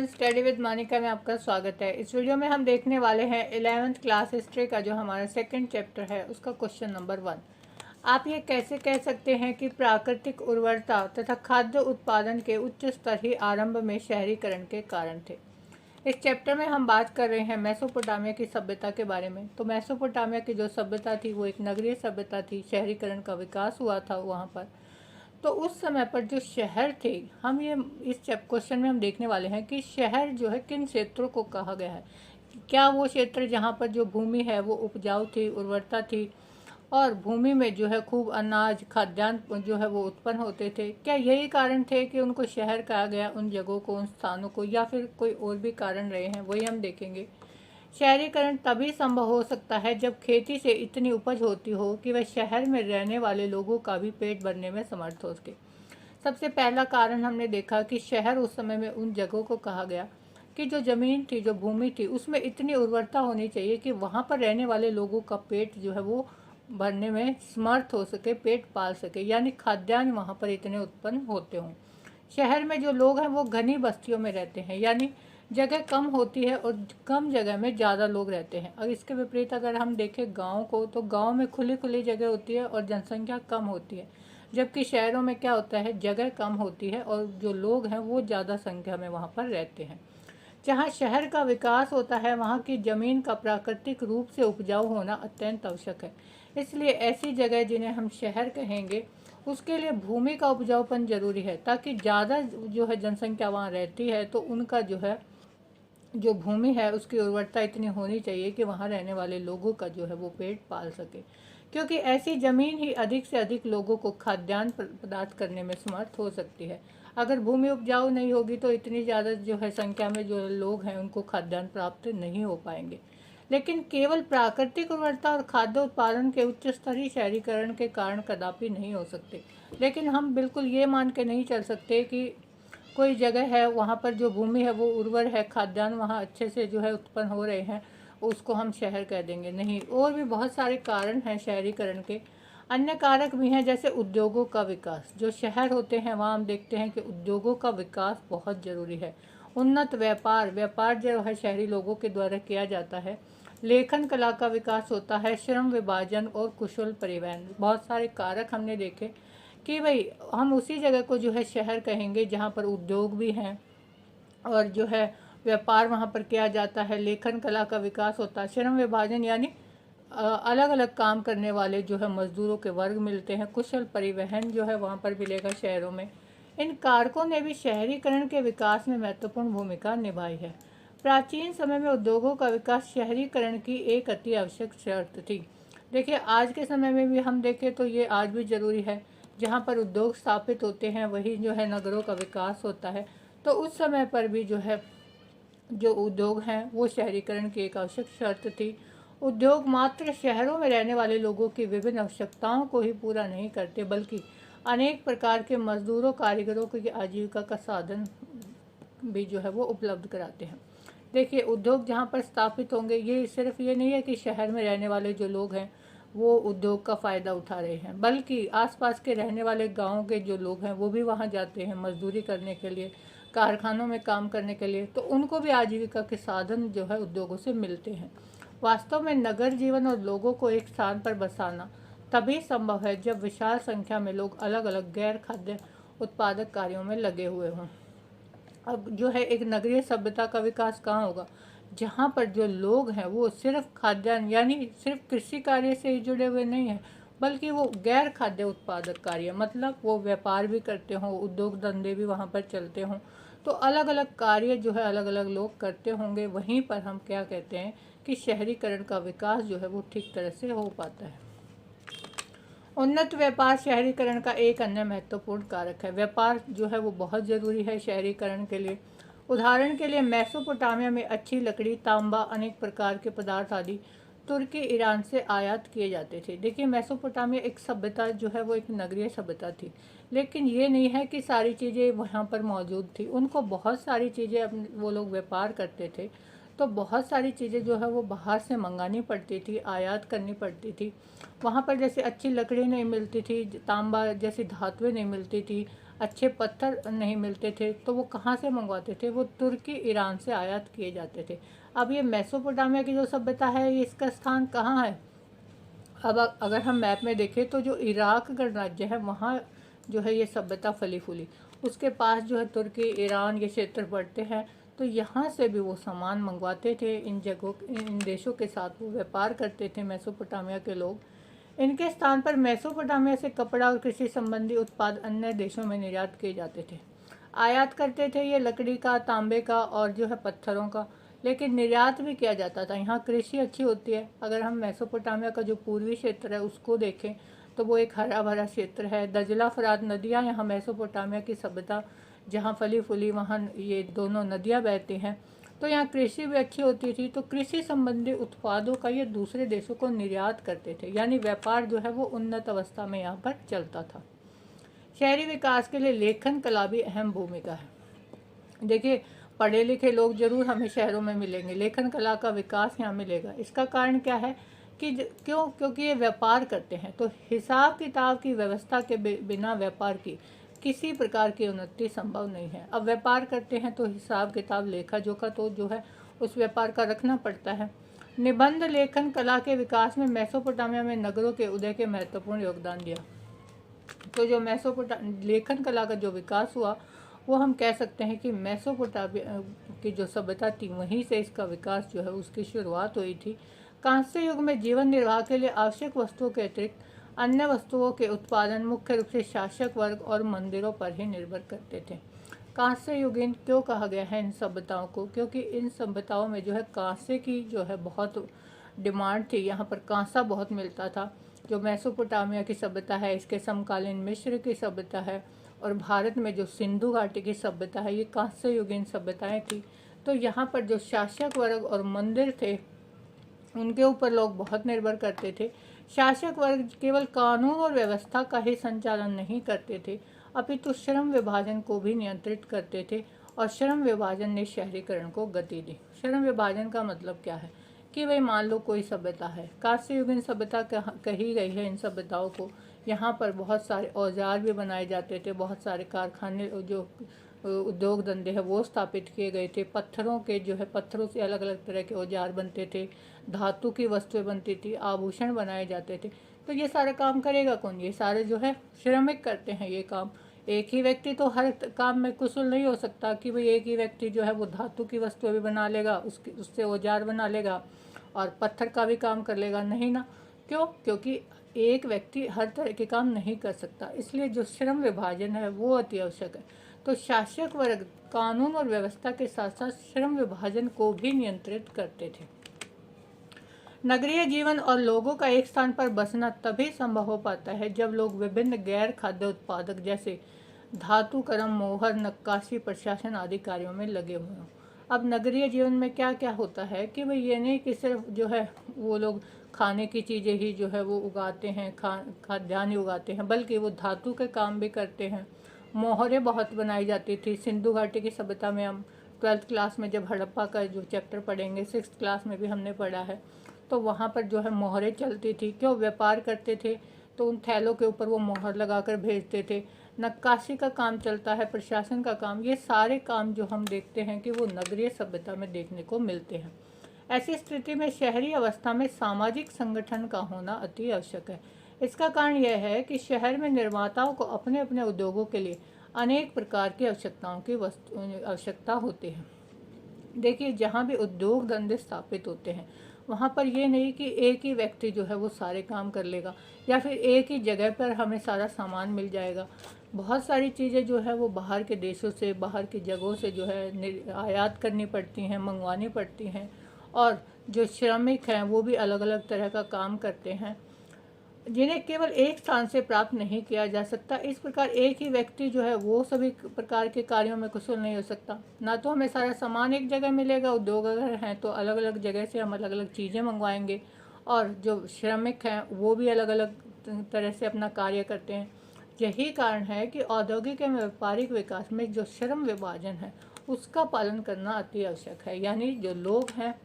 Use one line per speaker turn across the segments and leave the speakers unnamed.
Everyone, study with Monika में आपका स्वागत है। इस वीडियो में हम देखने वाले हैं 11th क्लास हिस्ट्री का जो हमारा सेकंड चैप्टर है उसका क्वेश्चन नंबर 1। आप ये कैसे कह सकते हैं कि प्राकृतिक उर्वरता तथा खाद्य उत्पादन के उच्च स्तर ही आरंभ में शहरीकरण के कारण थे। इस चैप्टर में हम बात कर रहे हैं मेसोपोटामिया की सभ्यता के बारे में। तो मेसोपोटामिया की जो सभ्यता थी वो एक नगरीय सभ्यता थी, शहरीकरण का विकास हुआ था वहाँ पर। तो उस समय पर जो शहर थे, हम ये इस क्वेश्चन में हम देखने वाले हैं कि शहर जो है किन क्षेत्रों को कहा गया है। क्या वो क्षेत्र जहाँ पर जो भूमि है वो उपजाऊ थी, उर्वरता थी और भूमि में जो है खूब अनाज खाद्यान्न जो है वो उत्पन्न होते थे, क्या यही कारण थे कि उनको शहर कहा गया उन जगहों को, उन स्थानों को, या फिर कोई और भी कारण रहे हैं, वही हम देखेंगे। शहरीकरण तभी संभव हो सकता है जब खेती से इतनी उपज होती हो कि वह शहर में रहने वाले लोगों का भी पेट भरने में समर्थ हो सके। सबसे पहला कारण हमने देखा कि शहर उस समय में उन जगहों को कहा गया कि जो ज़मीन थी, जो भूमि थी, उसमें इतनी उर्वरता होनी चाहिए कि वहाँ पर रहने वाले लोगों का पेट जो है वो भरने में समर्थ हो सके, पेट पाल सके, यानी खाद्यान्न वहाँ पर इतने उत्पन्न होते हों। शहर में जो लोग हैं वो घनी बस्तियों में रहते हैं, यानी जगह कम होती है और कम जगह में ज़्यादा लोग रहते हैं। और इसके विपरीत अगर हम देखें गांव को, तो गांव में खुली खुली जगह होती है और जनसंख्या कम होती है, जबकि शहरों में क्या होता है, जगह कम होती है और जो लोग हैं वो ज़्यादा संख्या में वहाँ पर रहते हैं। जहाँ शहर का विकास होता है वहाँ की ज़मीन का प्राकृतिक रूप से उपजाऊ होना अत्यंत आवश्यक है। इसलिए ऐसी जगह जिन्हें हम शहर कहेंगे उसके लिए भूमि का उपजाऊपन जरूरी है, ताकि ज़्यादा जो है जनसंख्या वहाँ रहती है तो उनका जो है जो भूमि है उसकी उर्वरता इतनी होनी चाहिए कि वहाँ रहने वाले लोगों का जो है वो पेट पाल सके, क्योंकि ऐसी ज़मीन ही अधिक से अधिक लोगों को खाद्यान्न पदार्थ करने में समर्थ हो सकती है। अगर भूमि उपजाऊ नहीं होगी तो इतनी ज़्यादा जो है संख्या में जो लोग हैं उनको खाद्यान्न प्राप्त नहीं हो पाएंगे। लेकिन केवल प्राकृतिक उर्वरता और खाद्य उत्पादन के उच्च स्तरीय शहरीकरण के कारण कदापि नहीं हो सकते। लेकिन हम बिल्कुल ये मान के नहीं चल सकते कि कोई जगह है वहाँ पर जो भूमि है वो उर्वर है, खाद्यान्न वहाँ अच्छे से जो है उत्पन्न हो रहे हैं, उसको हम शहर कह देंगे, नहीं। और भी बहुत सारे कारण हैं शहरीकरण के। अन्य कारक भी हैं, जैसे उद्योगों का विकास। जो शहर होते हैं वहाँ हम देखते हैं कि उद्योगों का विकास बहुत ज़रूरी है। उन्नत व्यापार जो है शहरी लोगों के द्वारा किया जाता है। लेखन कला का विकास होता है, श्रम विभाजन और कुशल परिवहन। बहुत सारे कारक हमने देखे कि भाई हम उसी जगह को जो है शहर कहेंगे जहाँ पर उद्योग भी हैं और जो है व्यापार वहाँ पर किया जाता है, लेखन कला का विकास होता है, श्रम विभाजन यानी अलग अलग काम करने वाले जो है मजदूरों के वर्ग मिलते हैं, कुशल परिवहन जो है वहाँ पर मिलेगा शहरों में। इन कारकों ने भी शहरीकरण के विकास में महत्वपूर्ण भूमिका निभाई है। प्राचीन समय में उद्योगों का विकास शहरीकरण की एक अति आवश्यक शर्त थी। देखिए आज के समय में भी हम देखें तो ये आज भी ज़रूरी है। जहाँ पर उद्योग स्थापित होते हैं वही जो है नगरों का विकास होता है। तो उस समय पर भी जो है जो उद्योग हैं वो शहरीकरण की एक आवश्यक शर्त थी। उद्योग मात्र शहरों में रहने वाले लोगों की विभिन्न आवश्यकताओं को ही पूरा नहीं करते, बल्कि अनेक प्रकार के मजदूरों, कारीगरों की आजीविका का साधन भी जो है वो उपलब्ध कराते हैं। देखिए उद्योग जहाँ पर स्थापित होंगे, ये सिर्फ ये नहीं है कि शहर में रहने वाले जो लोग हैं वो उद्योग का फ़ायदा उठा रहे हैं, बल्कि आसपास के रहने वाले गाँव के जो लोग हैं वो भी वहाँ जाते हैं मजदूरी करने के लिए, कारखानों में काम करने के लिए। तो उनको भी आजीविका के साधन जो है उद्योगों से मिलते हैं। वास्तव में नगर जीवन और लोगों को एक स्थान पर बसाना तभी संभव है जब विशाल संख्या में लोग अलग अलग गैर खाद्य उत्पादक कार्यों में लगे हुए हों। अब जो है एक नगरीय सभ्यता का विकास कहाँ होगा, जहाँ पर जो लोग हैं वो सिर्फ खाद्यान्न यानी सिर्फ कृषि कार्य से ही जुड़े हुए नहीं हैं, बल्कि वो गैर खाद्य उत्पादक कार्य, मतलब वो व्यापार भी करते हों, उद्योग धंधे भी वहाँ पर चलते हों। तो अलग अलग कार्य जो है अलग अलग लोग करते होंगे, वहीं पर हम क्या कहते हैं कि शहरीकरण का विकास जो है वो ठीक तरह से हो पाता है। उन्नत व्यापार शहरीकरण का एक अन्य महत्वपूर्ण कारक है। व्यापार जो है वो बहुत ज़रूरी है शहरीकरण के लिए। उदाहरण के लिए मेसोपोटामिया में अच्छी लकड़ी, तांबा, अनेक प्रकार के पदार्थ आदि तुर्की, ईरान से आयात किए जाते थे। देखिए मेसोपोटामिया एक सभ्यता जो है वो एक नगरीय सभ्यता थी, लेकिन ये नहीं है कि सारी चीज़ें वहाँ पर मौजूद थी। उनको बहुत सारी चीज़ें अपने वो लोग व्यापार करते थे, तो बहुत सारी चीज़ें जो है वो बाहर से मंगानी पड़ती थी, आयात करनी पड़ती थी। वहाँ पर जैसे अच्छी लकड़ी नहीं मिलती थी, तांबा जैसी धातुएं नहीं मिलती थी, अच्छे पत्थर नहीं मिलते थे तो वो कहाँ से मंगवाते थे, वो तुर्की ईरान से आयात किए जाते थे। अब ये मेसोपोटामिया की जो सभ्यता है ये इसका स्थान कहाँ है? अब अगर हम मैप में देखें तो जो इराक गणराज्य है वहाँ जो है ये सभ्यता फली फूली, उसके पास जो है तुर्की ईरान ये क्षेत्र पड़ते हैं, तो यहाँ से भी वो सामान मंगवाते थे। इन जगहों इन देशों के साथ वो व्यापार करते थे मेसोपोटामिया के लोग। इनके स्थान पर मेसोपोटामिया से कपड़ा और कृषि संबंधी उत्पाद अन्य देशों में निर्यात किए जाते थे। आयात करते थे ये लकड़ी का, तांबे का और जो है पत्थरों का, लेकिन निर्यात भी किया जाता था। यहाँ कृषि अच्छी होती है। अगर हम मेसोपोटामिया का जो पूर्वी क्षेत्र है उसको देखें तो वो एक हरा भरा क्षेत्र है। दजला फरात नदियाँ यहाँ मेसोपोटामिया की सभ्यता जहाँ फली फूली वहाँ ये दोनों नदियाँ बहती हैं, तो यहाँ कृषि भी अच्छी होती थी। तो कृषि संबंधी उत्पादों का ये दूसरे देशों को निर्यात करते थे, यानी व्यापार जो है वो उन्नत अवस्था में यहाँ पर चलता था। शहरी विकास के लिए लेखन कला भी अहम भूमिका है। देखिए, पढ़े लिखे लोग जरूर हमें शहरों में मिलेंगे, लेखन कला का विकास यहाँ मिलेगा। इसका कारण क्या है कि क्योंकि ये व्यापार करते हैं, तो हिसाब किताब की व्यवस्था के बिना व्यापार की किसी प्रकार की उन्नति संभव नहीं है। अब व्यापार करते हैं तो हिसाब किताब लेखा जोखा तो जो है उस व्यापार का रखना पड़ता है। निबंध लेखन कला के विकास में मेसोपोटामिया में नगरों के उदय के महत्वपूर्ण योगदान दिया। तो जो लेखन कला का जो विकास हुआ वो हम कह सकते हैं कि मेसोपोटामिया की जो सभ्यता थी वहीं से इसका विकास जो है उसकी शुरुआत हुई थी। कांस्य युग में जीवन निर्वाह के लिए आवश्यक वस्तुओं के अतिरिक्त अन्य वस्तुओं के उत्पादन मुख्य रूप से शासक वर्ग और मंदिरों पर ही निर्भर करते थे। कांस्य युगीन क्यों कहा गया है इन सभ्यताओं को? क्योंकि इन सभ्यताओं में जो है कांसे की जो है बहुत डिमांड थी। यहाँ पर कांसा बहुत मिलता था। जो मेसोपोटामिया की सभ्यता है इसके समकालीन मिस्र की सभ्यता है, और भारत में जो सिंधु घाटी की सभ्यता है ये कांस्य युगीन सभ्यताएँ थी। तो यहाँ पर जो शासक वर्ग और मंदिर थे उनके ऊपर लोग बहुत निर्भर करते थे। शासक वर्ग केवल कानून और व्यवस्था का ही संचालन नहीं करते थे, अपितु श्रम विभाजन को भी नियंत्रित करते थे, और श्रम विभाजन ने शहरीकरण को गति दी। श्रम विभाजन का मतलब क्या है कि भाई मान लो कोई सभ्यता है, कांस्य युगीन सभ्यता कही गई है इन सभ्यताओं को। यहाँ पर बहुत सारे औजार भी बनाए जाते थे, बहुत सारे कारखाने जो उद्योग धंधे हैं वो स्थापित किए गए थे। पत्थरों के जो है पत्थरों से अलग अलग तरह के औजार बनते थे, धातु की वस्तुएं बनती थी, आभूषण बनाए जाते थे। तो ये सारा काम करेगा कौन? ये सारे जो है श्रमिक करते हैं ये काम। एक ही व्यक्ति तो हर काम में कुशल नहीं हो सकता कि भाई एक ही व्यक्ति जो है वो धातु की वस्तुएं भी बना लेगा, उससे औजार बना लेगा और पत्थर का भी काम कर लेगा, नहीं ना। क्यों? क्योंकि एक व्यक्ति हर तरह के काम नहीं कर सकता, इसलिए जो श्रम विभाजन है वो अति आवश्यक है। तो शासक वर्ग कानून और व्यवस्था के साथ साथ श्रम विभाजन को भी नियंत्रित करते थे। नगरीय जीवन और लोगों का एक स्थान पर बसना तभी संभव हो पाता है जब लोग विभिन्न गैर खाद्य उत्पादक जैसे धातु कर्म, मोहर, नक्काशी, प्रशासन आदि कार्यों में लगे हुए हों। अब नगरीय जीवन में क्या क्या होता है कि भाई ये नहीं कि सिर्फ जो है वो लोग खाने की चीज़ें ही जो है वो उगाते हैं, खाद्यान्न उगाते हैं, बल्कि वो धातु के काम भी करते हैं। मोहरें बहुत बनाई जाती थी। सिंधु घाटी की सभ्यता में हम 12th क्लास में जब हड़प्पा का जो चैप्टर पढ़ेंगे, 6th क्लास में भी हमने पढ़ा है, तो वहाँ पर जो है मोहरें चलती थी। क्यों? व्यापार करते थे तो उन थैलों के ऊपर वो मोहर लगाकर भेजते थे। नक्काशी का काम चलता है, प्रशासन का काम, ये सारे काम जो हम देखते हैं कि वो नगरीय सभ्यता में देखने को मिलते हैं। ऐसी स्थिति में शहरी अवस्था में सामाजिक संगठन का होना अति आवश्यक है। इसका कारण यह है कि शहर में निर्माताओं को अपने अपने उद्योगों के लिए अनेक प्रकार की आवश्यकता होती है। देखिए, जहाँ भी उद्योग धंधे स्थापित होते हैं वहाँ पर ये नहीं कि एक ही व्यक्ति जो है वो सारे काम कर लेगा या फिर एक ही जगह पर हमें सारा सामान मिल जाएगा। बहुत सारी चीज़ें जो है वो बाहर के देशों से, बाहर की जगहों से जो है आयात करनी पड़ती हैं, मंगवानी पड़ती हैं, और जो श्रमिक हैं वो भी अलग अलग तरह का काम करते हैं जिन्हें केवल एक स्थान से प्राप्त नहीं किया जा सकता। इस प्रकार एक ही व्यक्ति जो है वो सभी प्रकार के कार्यों में कुशल नहीं हो सकता। ना तो हमें सारा सामान एक जगह मिलेगा, उद्योग अगर हैं तो अलग अलग जगह से हम अलग अलग चीज़ें मंगवाएंगे, और जो श्रमिक हैं वो भी अलग अलग तरह से अपना कार्य करते हैं। यही कारण है कि औद्योगिक एवं व्यापारिक विकास में जो श्रम विभाजन है उसका पालन करना अति आवश्यक है। यानी जो लोग हैं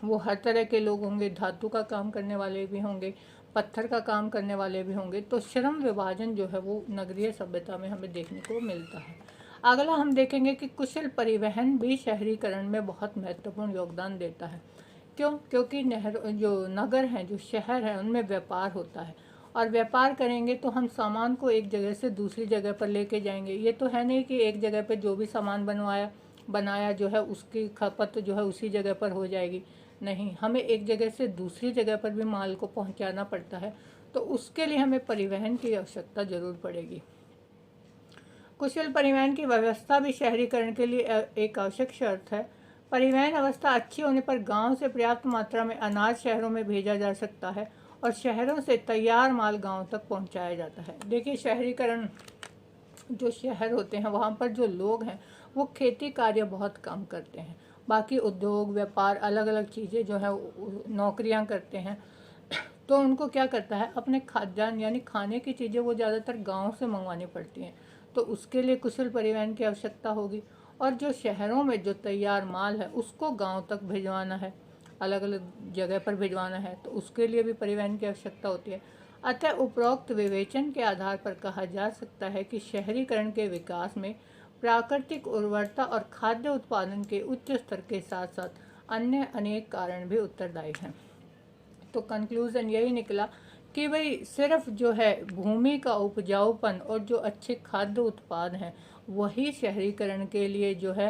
वो हर तरह के लोग होंगे, धातु का काम करने वाले भी होंगे, पत्थर का काम करने वाले भी होंगे। तो श्रम विभाजन जो है वो नगरीय सभ्यता में हमें देखने को मिलता है। अगला हम देखेंगे कि कुशल परिवहन भी शहरीकरण में बहुत महत्वपूर्ण योगदान देता है। क्यों? क्योंकि जो नगर हैं, जो शहर हैं, उनमें व्यापार होता है और व्यापार करेंगे तो हम सामान को एक जगह से दूसरी जगह पर लेके जाएंगे। ये तो है नहीं कि एक जगह पे जो भी सामान बनाया जो है उसकी खपत जो है उसी जगह पर हो जाएगी। नहीं, हमें एक जगह से दूसरी जगह पर भी माल को पहुंचाना पड़ता है, तो उसके लिए हमें परिवहन की आवश्यकता ज़रूर पड़ेगी। कुशल परिवहन की व्यवस्था भी शहरीकरण के लिए एक आवश्यक शर्त है। परिवहन अवस्था अच्छी होने पर गांव से पर्याप्त मात्रा में अनाज शहरों में भेजा जा सकता है और शहरों से तैयार माल गांव तक पहुंचाया जाता है। देखिए, शहरीकरण जो शहर होते हैं वहाँ पर जो लोग हैं वो खेती कार्य बहुत कम करते हैं। बाकी उद्योग व्यापार अलग अलग चीज़ें जो है नौकरियाँ करते हैं। तो उनको क्या करता है, अपने खाद्यान्न यानी खाने की चीज़ें वो ज़्यादातर गांव से मंगवानी पड़ती हैं। तो उसके लिए कुशल परिवहन की आवश्यकता होगी। और जो शहरों में जो तैयार माल है उसको गांव तक भिजवाना है, अलग अलग जगह पर भिजवाना है, तो उसके लिए भी परिवहन की आवश्यकता होती है। अतः उपरोक्त विवेचन के आधार पर कहा जा सकता है कि शहरीकरण के विकास में प्राकृतिक उर्वरता और खाद्य उत्पादन के उच्च स्तर के साथ साथ अन्य अनेक कारण भी उत्तरदायी हैं। तो कंक्लूज़न यही निकला कि भाई सिर्फ जो है भूमि का उपजाऊपन और जो अच्छे खाद्य उत्पाद हैं वही शहरीकरण के लिए जो है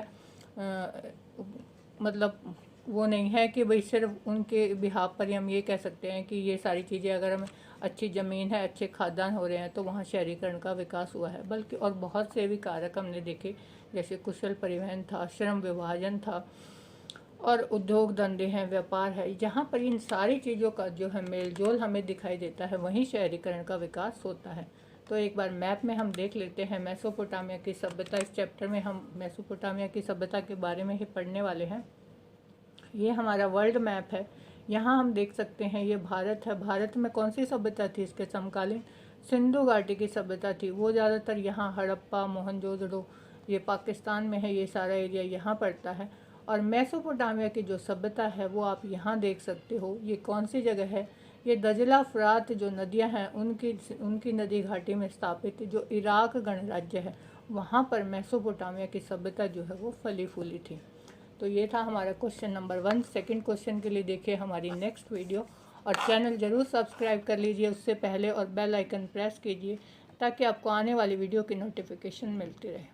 मतलब वो नहीं है कि भाई सिर्फ उनके बिहाफ पर ही हम ये कह सकते हैं कि ये सारी चीज़ें अगर हमें अच्छी ज़मीन है, अच्छे खाद्यान्न हो रहे हैं तो वहाँ शहरीकरण का विकास हुआ है। बल्कि और बहुत से भी कारक हमने देखे, जैसे कुशल परिवहन था, श्रम विभाजन था और उद्योग धंधे हैं, व्यापार है। जहाँ पर इन सारी चीज़ों का जो है मेलजोल हमें दिखाई देता है वहीं शहरीकरण का विकास होता है। तो एक बार मैप में हम देख लेते हैं मेसोपोटामिया की सभ्यता। इस चैप्टर में हम मेसोपोटामिया की सभ्यता के बारे में ही पढ़ने वाले हैं। ये हमारा वर्ल्ड मैप है। यहाँ हम देख सकते हैं ये भारत है। भारत में कौन सी सभ्यता थी इसके समकालीन? सिंधु घाटी की सभ्यता थी। वो ज़्यादातर यहाँ हड़प्पा, मोहनजोदड़ो, ये पाकिस्तान में है, ये सारा एरिया यहाँ पड़ता है। और मेसोपोटामिया की जो सभ्यता है वो आप यहाँ देख सकते हो। ये कौन सी जगह है? ये दजला फरात जो नदियाँ हैं उनकी नदी घाटी में स्थापित जो इराक गणराज्य है वहाँ पर मेसोपोटामिया की सभ्यता जो है वो फली फूली थी। तो ये था हमारा क्वेश्चन नंबर 1। सेकंड क्वेश्चन के लिए देखिए हमारी नेक्स्ट वीडियो और चैनल ज़रूर सब्सक्राइब कर लीजिए उससे पहले और बेल आइकन प्रेस कीजिए ताकि आपको आने वाली वीडियो की नोटिफिकेशन मिलती रहे।